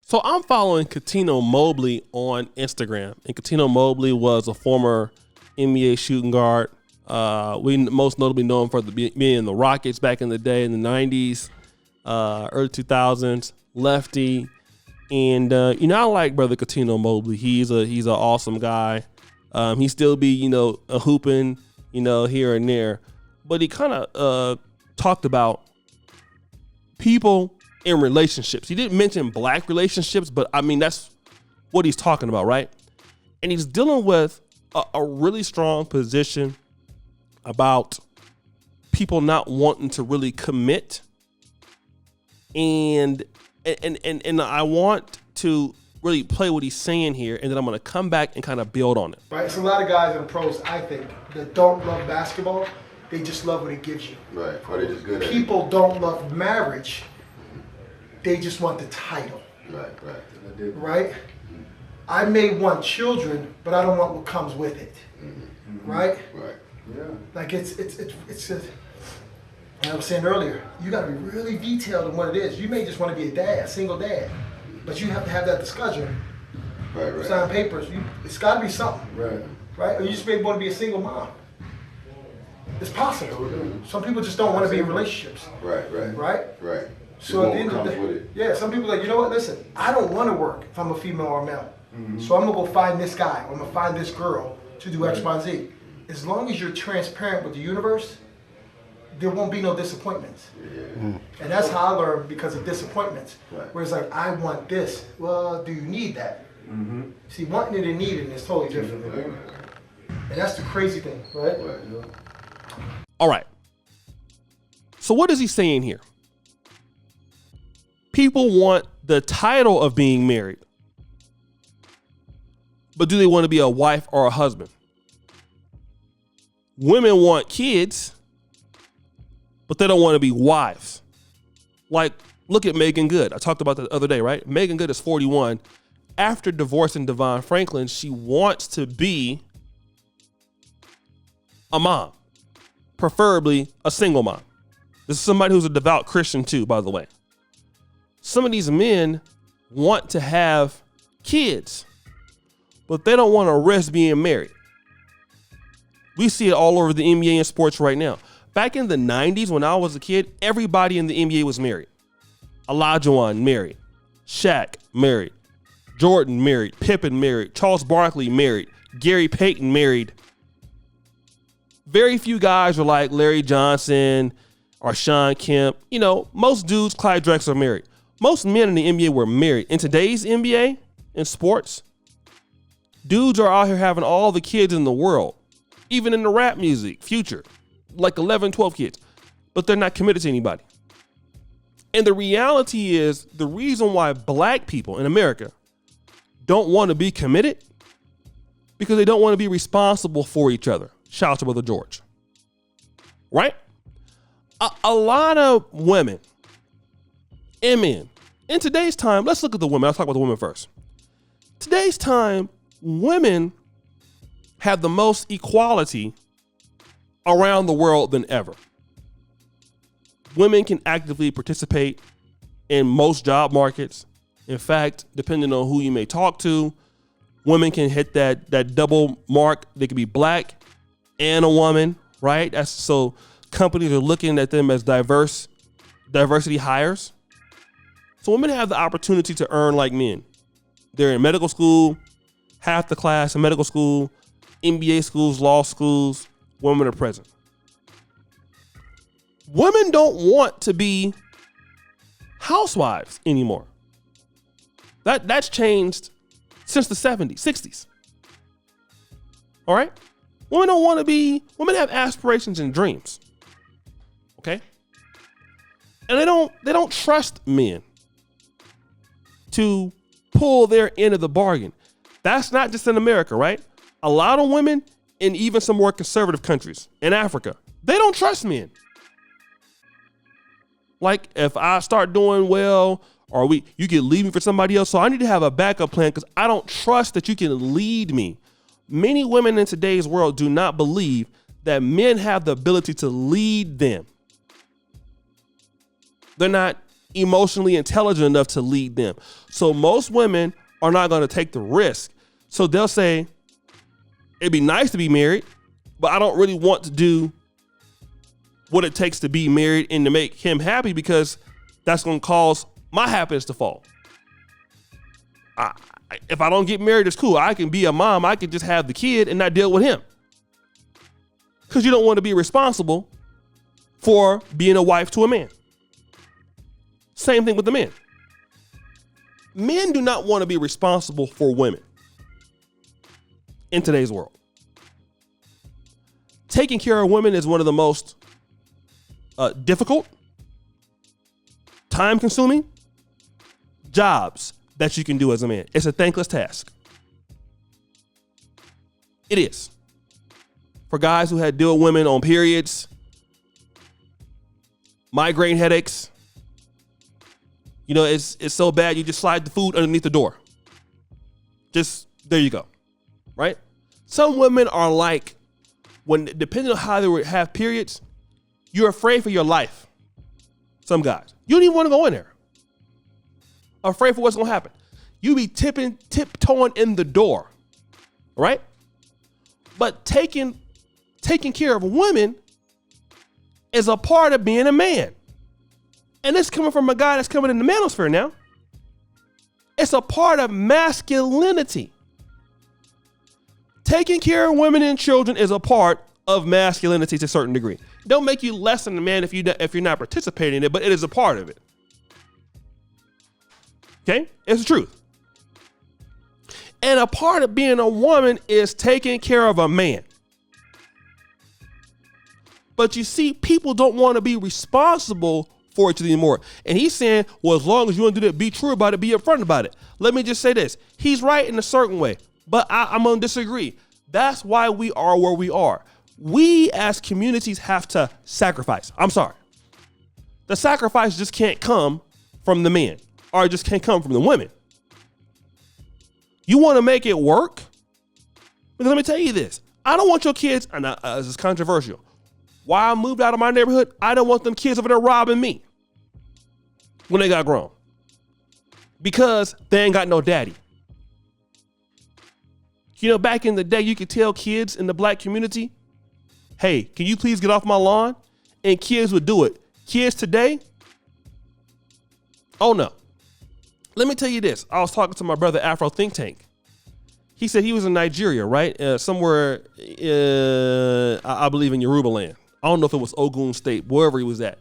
So I'm following Cuttino Mobley on Instagram, and Cuttino Mobley was a former NBA shooting guard. We most notably know him for being in the Rockets back in the day in the 90s, early 2000s, lefty. And, I like brother Cuttino Mobley. He's an awesome guy. He still be, a hooping, here and there. But he kind of talked about people in relationships. He didn't mention black relationships, but I mean, that's what he's talking about, right? And he's dealing with a really strong position about people not wanting to really commit. And I want to really play what he's saying here, and then I'm going to come back and kind of build on it. Right, it's a lot of guys in the pros, I think, that don't love basketball. They just love what it gives you. Right, or they just good at it. People don't love marriage. They just want the title. Right. Right? I may want children, but I don't want what comes with it. Mm-hmm. Right? Right. Yeah. Like it's I was saying earlier, you got to be really detailed in what it is. You may just want to be a dad, a single dad, but you have to have that discussion. Right. Sign papers. It's got to be something. Right. Right? Or you just may want to be a single mom. It's possible. Some people just don't want to be in relationships. Right? So at the end of the day, yeah, some people are like, you know what, listen, I don't want to work if I'm a female or a male. Mm-hmm. So I'm going to go find this guy, or I'm going to find this girl to do X, Y, and Z. As long as you're transparent with the universe, there won't be no disappointments. Yeah. And that's how I learned, because of disappointments. Right. Where it's like, I want this. Well, do you need that? Mm-hmm. See, wanting it and needing is totally different. Mm-hmm. And that's the crazy thing, right? All right. So what is he saying here? People want the title of being married, but do they want to be a wife or a husband? Women want kids, but they don't want to be wives. Like, look at Megan Good. I talked about that the other day, right? Megan Good is 41. After divorcing Devon Franklin, she wants to be a mom, preferably a single mom. This is somebody who's a devout Christian too, by the way. Some of these men want to have kids, but they don't want to risk being married. We see it all over the NBA and sports right now. Back in the 90s, when I was a kid, everybody in the NBA was married. Olajuwon married. Shaq married. Jordan married. Pippen married. Charles Barkley married. Gary Payton married. Very few guys are like Larry Johnson or Sean Kemp. Most dudes, Clyde Drexler, are married. Most men in the NBA were married. In today's NBA, in sports, dudes are out here having all the kids in the world. Even in the rap music, Future, like 11, 12 kids. But they're not committed to anybody. And the reality is, the reason why black people in America don't want to be committed, because they don't want to be responsible for each other. Shout out to Brother George. Right? A lot of women and men, in today's time, let's look at the women. I'll talk about the women first. Today's time, women have the most equality around the world than ever. Women can actively participate in most job markets. In fact, depending on who you may talk to, women can hit that double mark. They could be black and a woman, right? So companies are looking at them as diversity hires. So women have the opportunity to earn like men. They're in medical school, half the class in medical school, MBA schools, law schools, women are present. Women don't want to be housewives anymore. That's changed since the 70s, 60s. All right? Women have aspirations and dreams. Okay? And they don't trust men to pull their end of the bargain. That's not just in America, right? A lot of women in even some more conservative countries in Africa, they don't trust men. Like, if I start doing well, or you can leave me for somebody else, so I need to have a backup plan because I don't trust that you can lead me. Many women in today's world do not believe that men have the ability to lead them. They're not emotionally intelligent enough to lead them. So most women are not going to take the risk. So they'll say, it'd be nice to be married, but I don't really want to do what it takes to be married and to make him happy because that's going to cause my happiness to fall. If I don't get married, it's cool. I can be a mom. I can just have the kid and not deal with him. Because you don't want to be responsible for being a wife to a man. Same thing with the men. Men do not want to be responsible for women in today's world. Taking care of women is one of the most difficult, time-consuming jobs that you can do as a man. It's a thankless task. It is. For guys who had to deal with women on periods, migraine headaches, you know, it's so bad you just slide the food underneath the door. Just, there you go, right? Some women are like, depending on how they have periods, you're afraid for your life. Some guys. You don't even want to go in there. Afraid for what's going to happen. You be tiptoeing in the door, right? But taking care of women is a part of being a man. And it's coming from a guy that's coming in the manosphere now. It's a part of masculinity. Taking care of women and children is a part of masculinity to a certain degree. Don't make you less than a man if you're not participating in it, but it is a part of it. Okay? It's the truth. And a part of being a woman is taking care of a man. But you see, people don't want to be responsible for it anymore. And he's saying, well, as long as you want to do that, be true about it, be upfront about it. Let me just say this. He's right in a certain way, but I'm going to disagree. That's why we are where we are. We as communities have to sacrifice. I'm sorry. The sacrifice just can't come from the men, or it just can't come from the women. You want to make it work? Because let me tell you this. I don't want your kids, and this is controversial. Why I moved out of my neighborhood, I don't want them kids over there robbing me when they got grown. Because they ain't got no daddy. You know, back in the day, you could tell kids in the black community, hey, can you please get off my lawn? And kids would do it. Kids today, oh no. Let me tell you this. I was talking to my brother Afro Think Tank. He said he was in Nigeria, right? Somewhere, I believe in Yoruba land. I don't know if it was Ogun State, wherever he was at.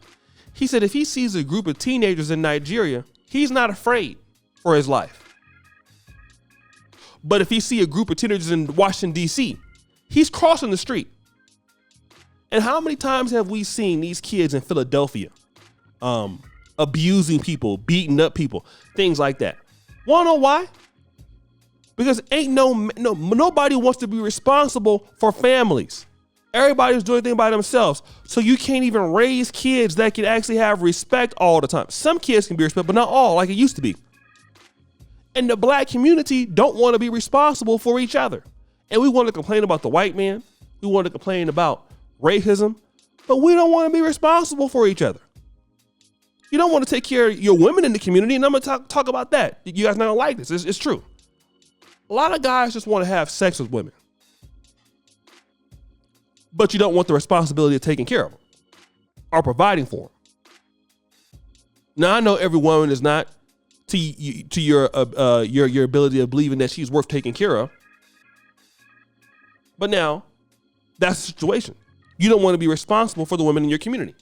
He said if he sees a group of teenagers in Nigeria, he's not afraid for his life. But if he see a group of teenagers in Washington, D.C., he's crossing the street. And how many times have we seen these kids in Philadelphia abusing people, beating up people, things like that? Wanna know why? Because nobody wants to be responsible for families. Everybody's doing things by themselves. So you can't even raise kids that can actually have respect all the time. Some kids can be respected, but not all like it used to be. And the black community don't want to be responsible for each other. And we want to complain about the white man. We want to complain about racism, but we don't want to be responsible for each other. You don't want to take care of your women in the community, and I'm going to talk about that. You guys not going to like this. It's true. A lot of guys just want to have sex with women, but you don't want the responsibility of taking care of them or providing for them. Now, I know every woman is not to your ability of believing that she's worth taking care of, but now that's the situation. You don't want to be responsible for the women in your community.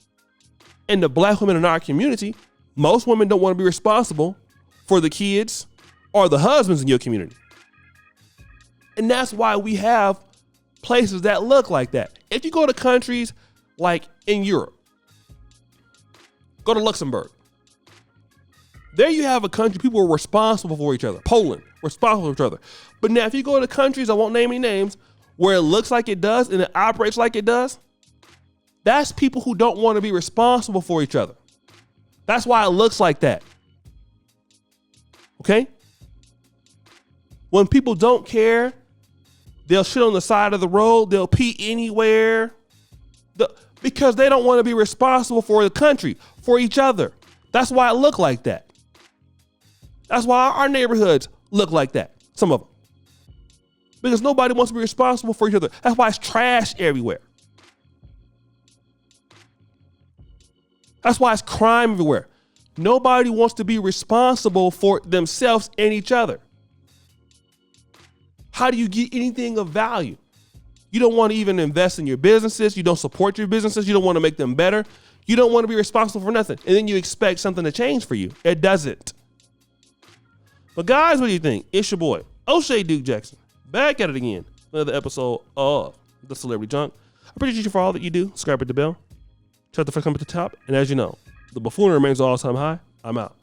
And the black women in our community, most women don't want to be responsible for the kids or the husbands in your community. And that's why we have places that look like that. If you go to countries like in Europe, go to Luxembourg. There you have a country, people are responsible for each other. Poland, responsible for each other. But now if you go to countries, I won't name any names, where it looks like it does and it operates like it does, that's people who don't want to be responsible for each other. That's why it looks like that. Okay? When people don't care, they'll shit on the side of the road, they'll pee anywhere, because they don't want to be responsible for the country, for each other. That's why it look like that. That's why our neighborhoods look like that. Some of them. Because nobody wants to be responsible for each other. That's why it's trash everywhere. That's why it's crime everywhere. Nobody wants to be responsible for themselves and each other. How do you get anything of value? You don't want to even invest in your businesses. You don't support your businesses. You don't want to make them better. You don't want to be responsible for nothing. And then you expect something to change for you. It doesn't. But guys, what do you think? It's your boy, O'Shea Duke Jackson. Back at it again. Another episode of The Celebrity Junk. I appreciate you for all that you do. Subscribe at the bell. Check the first comment at the top. And as you know, the buffoonery remains all-time high. I'm out.